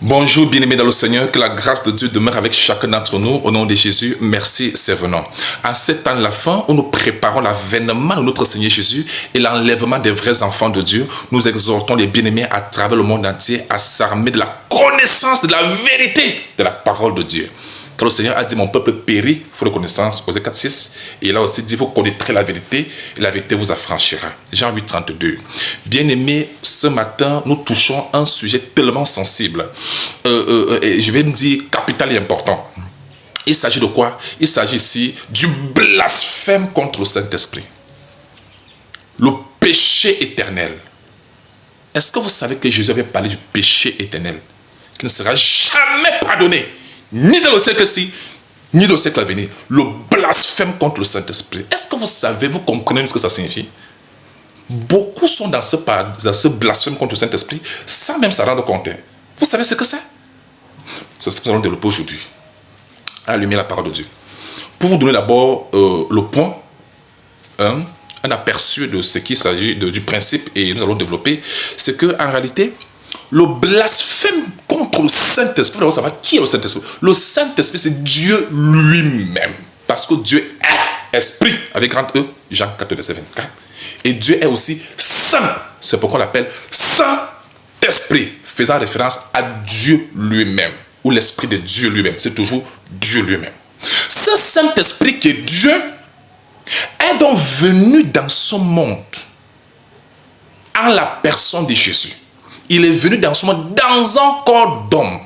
Bonjour, bien-aimés dans le Seigneur, que la grâce de Dieu demeure avec chacun d'entre nous. Au nom de Jésus, merci, c'est venant. En cet temps de la fin, où nous préparons l'avènement de notre Seigneur Jésus et l'enlèvement des vrais enfants de Dieu, nous exhortons les bien-aimés à travers le monde entier à s'armer de la connaissance de la vérité de la parole de Dieu. Car le Seigneur a dit, mon peuple périt, faute de connaissance, Osée 4:6. Et il a aussi dit, vous connaîtrez la vérité, et la vérité vous affranchira. Jean 8:32. Bien-aimés, ce matin, nous touchons un sujet tellement sensible. Et je vais me dire capital et important. Il s'agit de quoi? Il s'agit ici du blasphème contre le Saint-Esprit. Le péché éternel. Est-ce que vous savez que Jésus avait parlé du péché éternel qui ne sera jamais pardonné? Ni dans le siècle-ci, ni dans le siècle à venir. Le blasphème contre le Saint-Esprit. Est-ce que vous savez, vous comprenez ce que ça signifie? Beaucoup sont dans ce blasphème contre le Saint-Esprit sans même s'en rendre compte. Vous savez ce que c'est? C'est ce que nous allons développer aujourd'hui. À la lumière de la parole de Dieu. Pour vous donner d'abord le point, un aperçu de ce qu'il s'agit du principe et nous allons développer, c'est qu'en réalité, le blasphème contre le Saint-Esprit, vous savez qui est le Saint-Esprit? Le Saint-Esprit, c'est Dieu lui-même. Parce que Dieu est esprit, avec grand E, Jean 4, verset 24. Et Dieu est aussi saint. C'est pourquoi on l'appelle Saint-Esprit, faisant référence à Dieu lui-même, ou l'Esprit de Dieu lui-même. C'est toujours Dieu lui-même. Ce Saint-Esprit qui est Dieu est donc venu dans ce monde en la personne de Jésus. Il est venu dans ce monde dans un corps d'homme,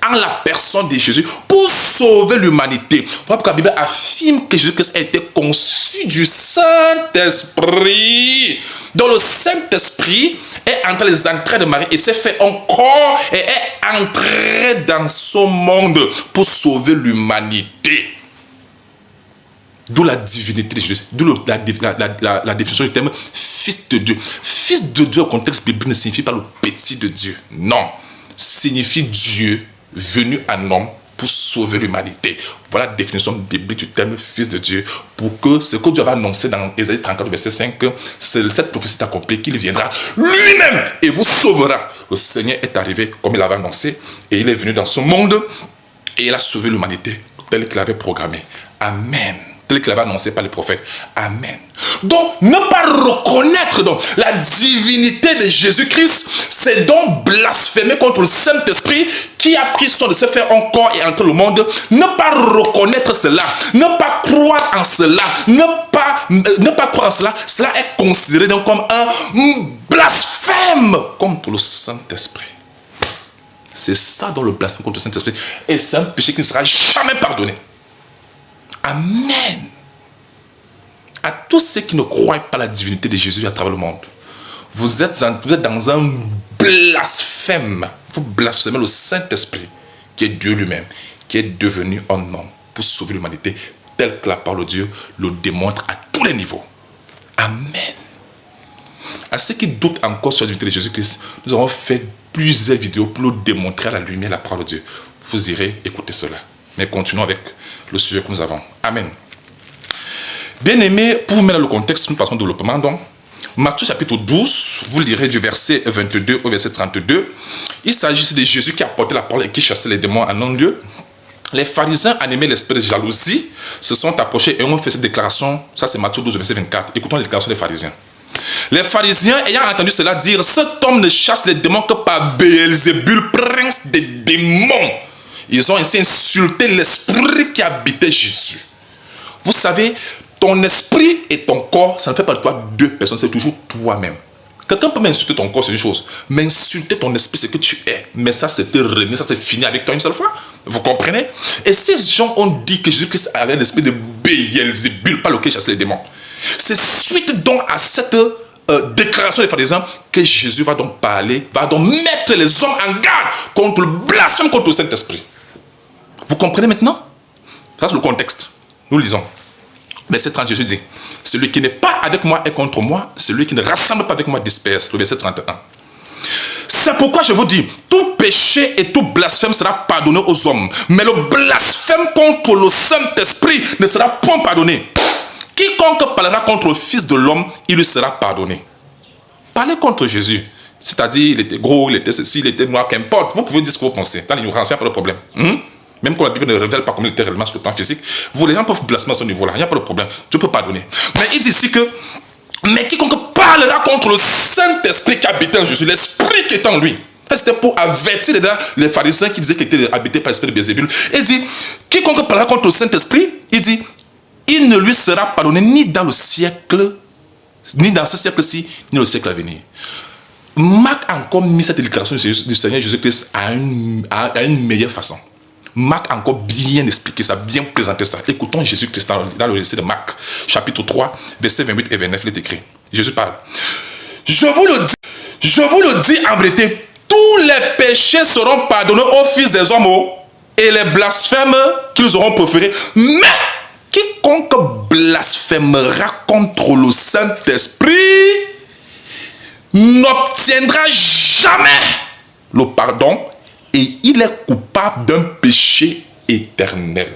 en la personne de Jésus, pour sauver l'humanité. Voilà pourquoi la Bible affirme que Jésus-Christ a été conçu du Saint-Esprit. Donc le Saint-Esprit est entré dans les entrailles de Marie et s'est fait un corps et est entré dans ce monde pour sauver l'humanité. D'où la divinité de Jésus, d'où la définition du terme fils de Dieu. Fils de Dieu au contexte biblique ne signifie pas le petit de Dieu. Non, signifie Dieu venu en homme pour sauver l'humanité. Voilà la définition biblique du terme fils de Dieu. Pour que ce que Dieu avait annoncé dans Ésaïe 34, verset 5, cette prophétie est accomplie, qu'il viendra lui-même et vous sauvera. Le Seigneur est arrivé comme il avait annoncé et il est venu dans ce monde et il a sauvé l'humanité tel qu'il avait programmé. Amen. Tel qu'il avait annoncé par les prophètes. Amen. Donc, ne pas reconnaître donc la divinité de Jésus-Christ, c'est donc blasphémer contre le Saint-Esprit qui a pris soin de se faire un corps et entrer le monde. Ne pas reconnaître cela, ne pas croire en cela, ne pas croire en cela, cela est considéré donc comme un blasphème contre le Saint-Esprit. C'est ça dans le blasphème contre le Saint-Esprit. Et c'est un péché qui ne sera jamais pardonné. Amen. À tous ceux qui ne croient pas la divinité de Jésus à travers le monde, vous êtes dans un blasphème. Vous blasphémez le Saint-Esprit, qui est Dieu lui-même, qui est devenu un homme pour sauver l'humanité, tel que la parole de Dieu le démontre à tous les niveaux. Amen. À ceux qui doutent encore sur la divinité de Jésus-Christ, nous avons fait plusieurs vidéos pour le démontrer à la lumière de la parole de Dieu. Vous irez écouter cela. Mais continuons avec le sujet que nous avons. Amen. Bien-aimés, pour vous mettre dans le contexte, nous passons au développement. Donc, Matthieu chapitre 12, vous lirez du verset 22 au verset 32. Il s'agit ici de Jésus qui a porté la parole et qui chassait les démons en un lieu. Les pharisiens, animés l'esprit de jalousie, se sont approchés et ont fait cette déclaration. Ça, c'est Matthieu 12, verset 24. Écoutons la déclaration des pharisiens. Les pharisiens, ayant entendu cela dire, cet homme ne chasse les démons que par Béelzébul, prince des démons. Ils ont ainsi insulté l'esprit qui habitait Jésus. Vous savez, ton esprit et ton corps, ça ne fait pas de toi deux personnes, c'est toujours toi-même. Quelqu'un peut m'insulter ton corps, c'est une chose. Mais insulter ton esprit, c'est que tu es. Mais ça, c'est terminé, ça, c'est fini avec toi une seule fois. Vous comprenez? Et ces gens ont dit que Jésus-Christ avait un esprit de Béelzébul, par lequel chassait les démons. C'est suite donc à cette déclaration des pharisiens que Jésus va donc parler, va donc mettre les hommes en garde contre le blasphème contre le Saint-Esprit. Vous comprenez maintenant? Ça, c'est le contexte. Nous lisons. Verset 30, Jésus dit, celui qui n'est pas avec moi est contre moi, celui qui ne rassemble pas avec moi disperse. Le verset 31. C'est pourquoi je vous dis, tout péché et tout blasphème sera pardonné aux hommes, mais le blasphème contre le Saint-Esprit ne sera point pardonné. Quiconque parlera contre le Fils de l'homme, il lui sera pardonné. Parler contre Jésus, C'est-à-dire, il était gros, il était ceci, il était noir, qu'importe. Vous pouvez dire ce que vous pensez. Dans l'ignorance, il n'y a pas de problème. Même quand la Bible ne révèle pas comment il était réellement sur le plan physique, les gens peuvent blasphémer à ce niveau-là. Il n'y a pas de problème. Dieu peut pardonner. Mais il dit ici que, mais quiconque parlera contre le Saint-Esprit qui habite en Jésus, l'Esprit qui est en lui. C'était pour avertir les pharisiens qui disaient qu'il était habité par l'esprit de Bézébul. Il dit, quiconque parlera contre le Saint-Esprit, il dit, il ne lui sera pardonné ni dans le siècle, ni dans ce siècle-ci, ni le siècle à venir. Marc a encore mis cette déclaration du Seigneur Jésus-Christ à une meilleure façon. Marc a encore bien expliqué ça, bien présenté ça. Écoutons Jésus-Christ dans le récit de Marc, chapitre 3, versets 28 et 29, il est écrit. Jésus parle. Je vous le dis en vérité, tous les péchés seront pardonnés aux fils des hommes et les blasphèmes qu'ils auront proférés. Mais quiconque blasphémera contre le Saint-Esprit n'obtiendra jamais le pardon et il est coupable d'un péché éternel.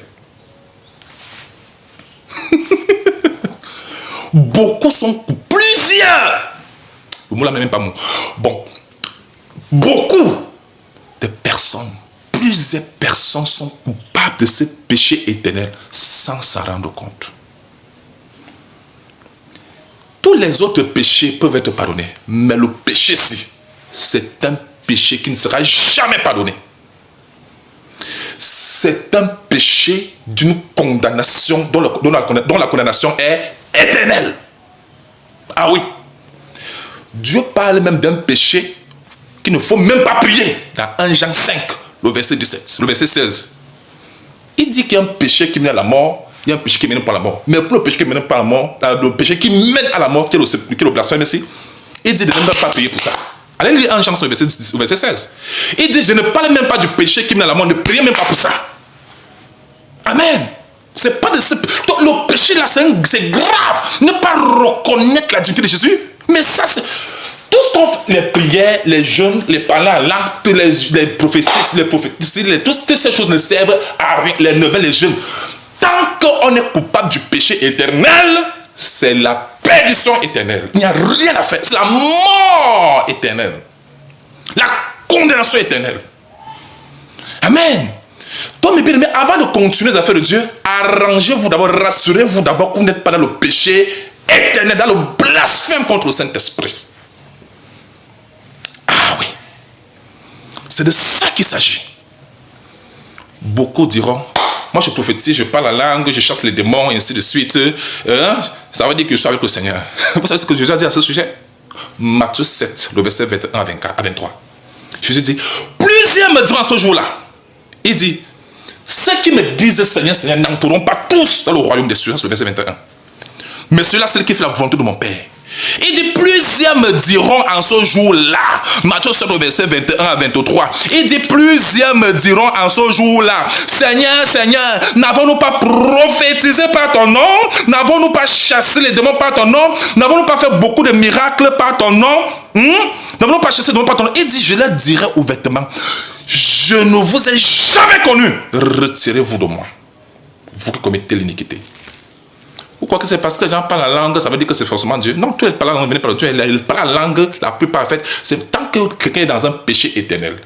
Beaucoup sont coupables. Plusieurs. Le mot là même pas mot. Bon. Beaucoup de personnes, plusieurs personnes sont coupables de ce péché éternel sans s'en rendre compte. Tous les autres péchés peuvent être pardonnés, mais le péché-ci, c'est un péché qui ne sera jamais pardonné. C'est un péché d'une condamnation dont la condamnation est éternelle. Ah oui. Dieu parle même d'un péché qu'il ne faut même pas prier. Dans 1 Jean 5, le verset 17, le verset 16. Il dit qu'il y a un péché qui mène à la mort, il y a un péché qui mène pas à la mort. Mais pour le péché qui mène pas à la mort, le péché qui mène à la mort, qui est le blasphème ici, il dit de ne même pas prier pour ça. Allez lire 1 Jean sur le verset 16. Il dit, je ne parle même pas du péché qui mène à la mort, ne priez même pas pour ça. Amen. C'est pas de ce... Le péché là, c'est grave. Ne pas reconnaître la divinité de Jésus. Mais ça, c'est... Tout ce qu'on fait, les prières, les jeûnes, les parler en langue, les prophéties, toutes ces choses ne servent à rien. Les neuvaines, les jeûnes. Tant qu'on est coupable du péché éternel, c'est la perdition éternelle. Il n'y a rien à faire. C'est la mort éternelle. La condamnation éternelle. Amen. Donc, mes bien-aimés, avant de continuer les affaires de Dieu, arrangez-vous d'abord, rassurez-vous d'abord que vous n'êtes pas dans le péché éternel, dans le blasphème contre le Saint-Esprit. Ah oui. C'est de ça qu'il s'agit. Beaucoup diront, moi je prophétise, je parle la langue, je chasse les démons, et ainsi de suite. Ça veut dire que je suis avec le Seigneur. Vous savez ce que Jésus a dit à ce sujet? Matthieu 7, le verset 21 à 23. Jésus dit, plusieurs me diront à ce jour-là. Il dit, ceux qui me disent Seigneur, Seigneur, n'entreront pas tous dans le royaume des cieux, c'est le verset 21. Mais ceux-là, c'est ceux qui font la volonté de mon Père. Il dit, plusieurs me diront en ce jour-là, Matthieu 7, verset 21 à 23. Il dit, plusieurs me diront en ce jour-là, Seigneur, Seigneur, n'avons-nous pas prophétisé par ton nom? N'avons-nous pas chassé les démons par ton nom? N'avons-nous pas fait beaucoup de miracles par ton nom? N'avons-nous pas chassé les démons par ton nom? Il dit, je leur dirai ouvertement, je ne vous ai jamais connu. Retirez-vous de moi, vous qui commettez l'iniquité. Pourquoi que c'est parce que les gens parlent la langue, ça veut dire que c'est forcément Dieu? Non, tout le parle la langue, venez par Dieu, il parle la langue la plus parfaite. C'est tant que quelqu'un est dans un péché éternel,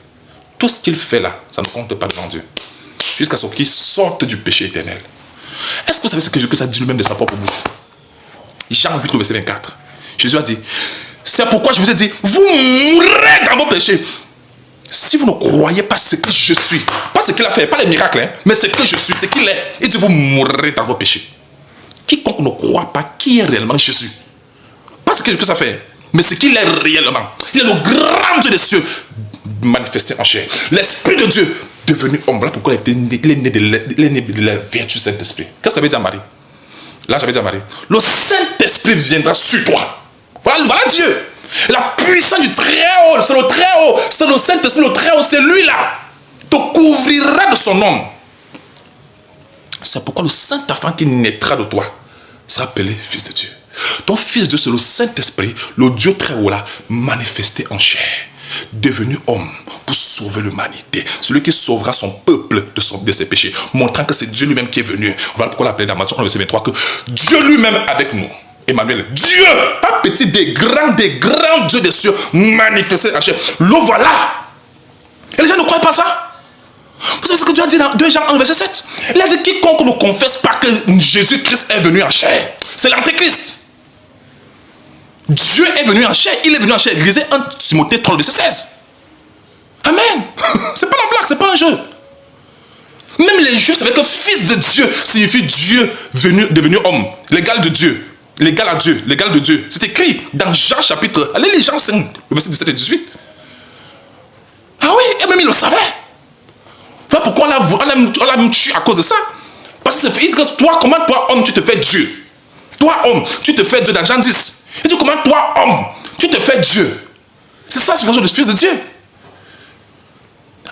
tout ce qu'il fait là, ça ne compte pas devant Dieu. Jusqu'à ce qu'il sorte du péché éternel. Est-ce que vous savez ce que Jésus a dit lui-même de sa propre bouche? Jean 8, verset 24. Jésus a dit, c'est pourquoi je vous ai dit, vous mourrez dans vos péchés. Si vous ne croyez pas ce que je suis, pas ce qu'il a fait, pas les miracles, mais ce que je suis, ce qu'il est, il dit, vous mourrez dans vos péchés. Quiconque ne croit pas qui est réellement Jésus, pas ce que ça fait, mais ce qu'il est réellement. Il est le grand Dieu des cieux manifesté en chair. L'Esprit de Dieu devenu homme. Voilà pourquoi il est né de la vertu du Saint-Esprit. Qu'est-ce que ça veut dire à Marie? Là, j'avais dit à Marie, le Saint-Esprit viendra sur toi. Voilà Dieu. La puissance du Très-Haut, c'est le Très-Haut, c'est le Saint-Esprit, le Très-Haut, c'est lui-là. Te couvrira de son nom. C'est pourquoi le Saint-Enfant qui naîtra de toi sera appelé Fils de Dieu. Ton Fils de Dieu, c'est le Saint-Esprit, le Dieu très haut là, manifesté en chair, devenu homme pour sauver l'humanité. Celui qui sauvera son peuple de ses péchés, montrant que c'est Dieu lui-même qui est venu. Voilà pourquoi on l'appelle dans Matthieu 11, verset 23, que Dieu lui-même avec nous. Emmanuel, Dieu, pas petit, des grands dieux des cieux manifestés en chair. Le voilà. Et les gens ne croient pas ça. Vous savez ce que Dieu a dit dans 2 Jean 1, verset 7? Il a dit quiconque ne confesse pas que Jésus-Christ est venu en chair, c'est l'antéchrist. Dieu est venu en chair, il est venu en chair. Lisez 1 Timothée 3, verset 16. Amen. C'est pas la blague, c'est pas un jeu. Même les Juifs savaient que fils de Dieu signifie Dieu devenu homme, l'égal de Dieu. L'égal à Dieu, l'égal de Dieu. C'est écrit dans Jean chapitre, allez les Jean 5, le verset 17 et 18. Ah oui, et même il le savait. Voilà pourquoi on l'a tué à cause de ça. Parce que il dit que toi, comment toi, homme, tu te fais Dieu? Toi, homme, tu te fais Dieu dans Jean 10. Il dit comment toi, homme, tu te fais Dieu? C'est ça, c'est le fils de Dieu.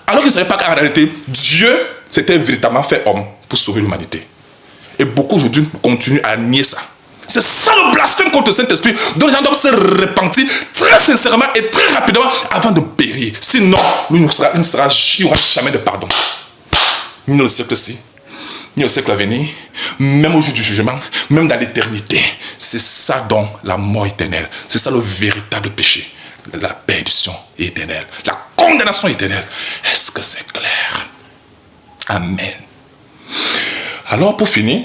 Alors qu'il ne savait pas qu'en réalité, Dieu s'était véritablement fait homme pour sauver l'humanité. Et beaucoup aujourd'hui continuent à nier ça. C'est ça le blasphème contre le Saint-Esprit, dont les gens doivent se repentir très sincèrement et très rapidement avant de périr. Sinon, il n'y aura jamais de pardon. Ni dans le siècle-ci, ni au siècle à venir, même au jour du jugement, même dans l'éternité. C'est ça donc la mort éternelle. C'est ça le véritable péché. La perdition éternelle. La condamnation éternelle. Est-ce que c'est clair? Amen. Alors pour finir,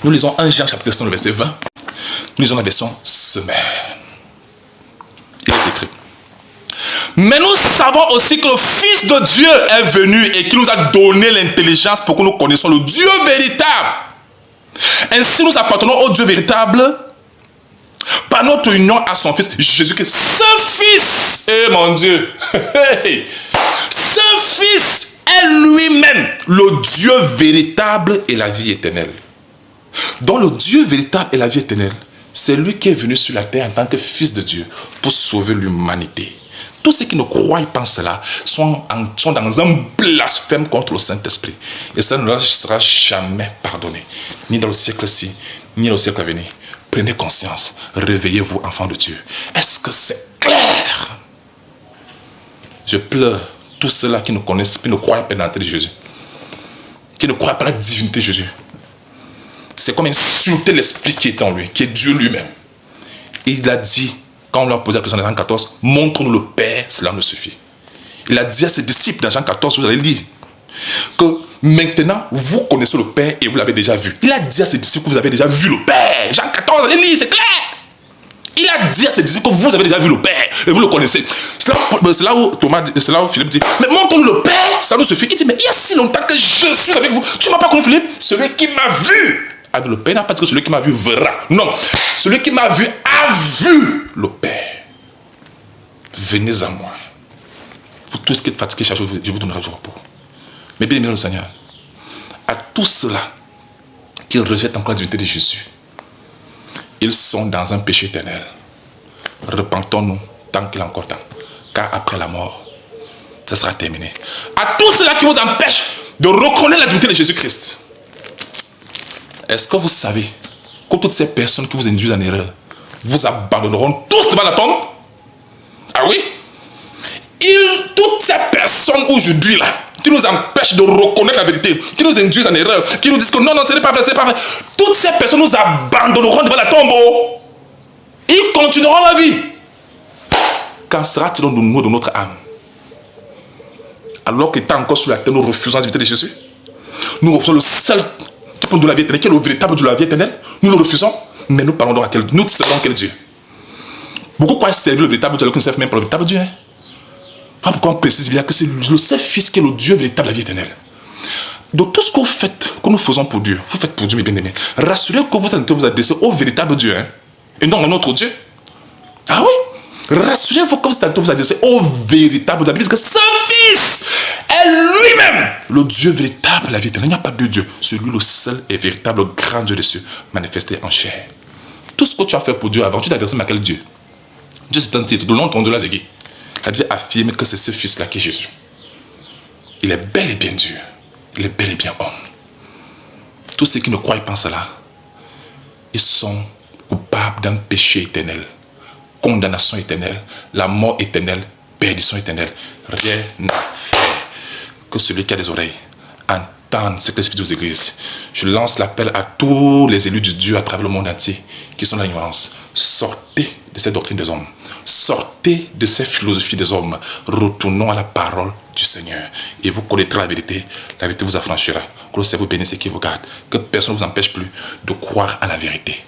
nous lisons 1 Jean chapitre 5, verset 20. Nous lisons la version Semeur. Il est écrit. Mais nous savons aussi que le Fils de Dieu est venu et qu'il nous a donné l'intelligence pour que nous connaissions le Dieu véritable. Ainsi nous appartenons au Dieu véritable par notre union à son Fils Jésus-Christ. Ce Fils, mon Dieu, ce Fils est lui-même le Dieu véritable et la vie éternelle. Donc le Dieu véritable et la vie éternelle, c'est lui qui est venu sur la terre en tant que Fils de Dieu pour sauver l'humanité. Tous ceux qui ne croient pas en cela sont dans un blasphème contre le Saint-Esprit. Et ça ne leur sera jamais pardonné, ni dans le siècle-ci, ni dans le siècle à venir. Prenez conscience, réveillez-vous, enfants de Dieu. Est-ce que c'est clair? Je pleure tous ceux-là qui ne connaissent, qui ne croient pas dans l'entrée de Jésus, qui ne croient pas dans la divinité de Jésus. C'est comme insulter l'esprit qui est en lui, qui est Dieu lui-même. Il a dit, quand on lui a posé la question dans Jean 14, montre-nous le Père, cela ne suffit. Il a dit à ses disciples dans Jean 14, vous allez lire, que maintenant vous connaissez le Père et vous l'avez déjà vu. Il a dit à ses disciples que vous avez déjà vu le Père. Jean 14, allez lire, c'est clair. Il a dit à ses disciples que vous avez déjà vu le Père et vous le connaissez. C'est là où Philippe dit, mais montre-nous le Père, ça nous suffit. Il dit, mais il y a si longtemps que je suis avec vous. Tu ne m'as pas connu, Philippe? Celui qui m'a vu a vu le Père, n'a pas dit que celui qui m'a vu verra. Non, celui qui m'a vu a vu le Père. Venez à moi. Vous tous qui êtes fatigués, je vous donnerai du repos. Mais bien aimé le Seigneur, à tous ceux-là qui rejettent encore la divinité de Jésus, ils sont dans un péché éternel. Repentons-nous tant qu'il est encore temps. Car après la mort, ça sera terminé. À tous ceux-là qui vous empêchent de reconnaître la divinité de Jésus-Christ, est-ce que vous savez que toutes ces personnes qui vous induisent en erreur vous abandonneront tous devant la tombe? Ah oui? Toutes ces personnes aujourd'hui là, qui nous empêchent de reconnaître la vérité, qui nous induisent en erreur, qui nous disent que non, ce n'est pas vrai, c'est pas vrai. Toutes ces personnes nous abandonneront devant la tombe. Ils continueront la vie. Qu'en sera-t-il de nous, de notre âme? Alors qu'étant encore sur la terre, nous refusons la divinité de Jésus. Nous refusons le seul qui peut nous donner la vie éternelle, qui est le véritable Dieu de la vie éternelle. Nous le refusons, mais nous parlons donc à quel Dieu? Nous servons quel Dieu? Beaucoup croient servir le véritable Dieu, alors qu'ils ne servent même pas le véritable Dieu. Voilà pourquoi on précise bien que c'est le seul Fils qui est le Dieu véritable de la vie éternelle. Donc tout ce que vous faites, que nous faisons pour Dieu, vous faites pour Dieu, mes bien-aimés. Rassurez que vous allez vous adresser au véritable Dieu, et non à notre Dieu. Ah oui? Rassurez-vous que vous allez vous adresser au véritable Dieu. Parce que ce Fils est lui-même le Dieu véritable de la vie éternelle. Il n'y a pas de Dieu. C'est lui le seul et véritable grand Dieu des cieux, manifesté en chair. Tout ce que tu as fait pour Dieu avant, tu t'adresses à quel Dieu? Dieu, c'est un titre. De nom ton Dieu, là, c'est qui? La Bible affirme que c'est ce Fils-là qui est Jésus. Il est bel et bien Dieu. Il est bel et bien homme. Tous ceux qui ne croient pas en cela, ils sont coupables d'un péché éternel, condamnation éternelle, la mort éternelle, perdition éternelle. Rien à faire. Que celui qui a des oreilles entendre ce que l'Esprit dit aux églises. Je lance l'appel à tous les élus de Dieu à travers le monde entier qui sont dans l'ignorance. Sortez de cette doctrine des hommes. Sortez de ces philosophies des hommes. Retournons à la parole du Seigneur. Et vous connaîtrez la vérité vous affranchira. Que le Seigneur vous bénisse et qui vous garde. Que personne ne vous empêche plus de croire à la vérité.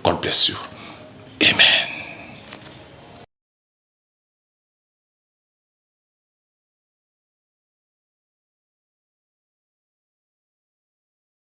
God bless you. Amen.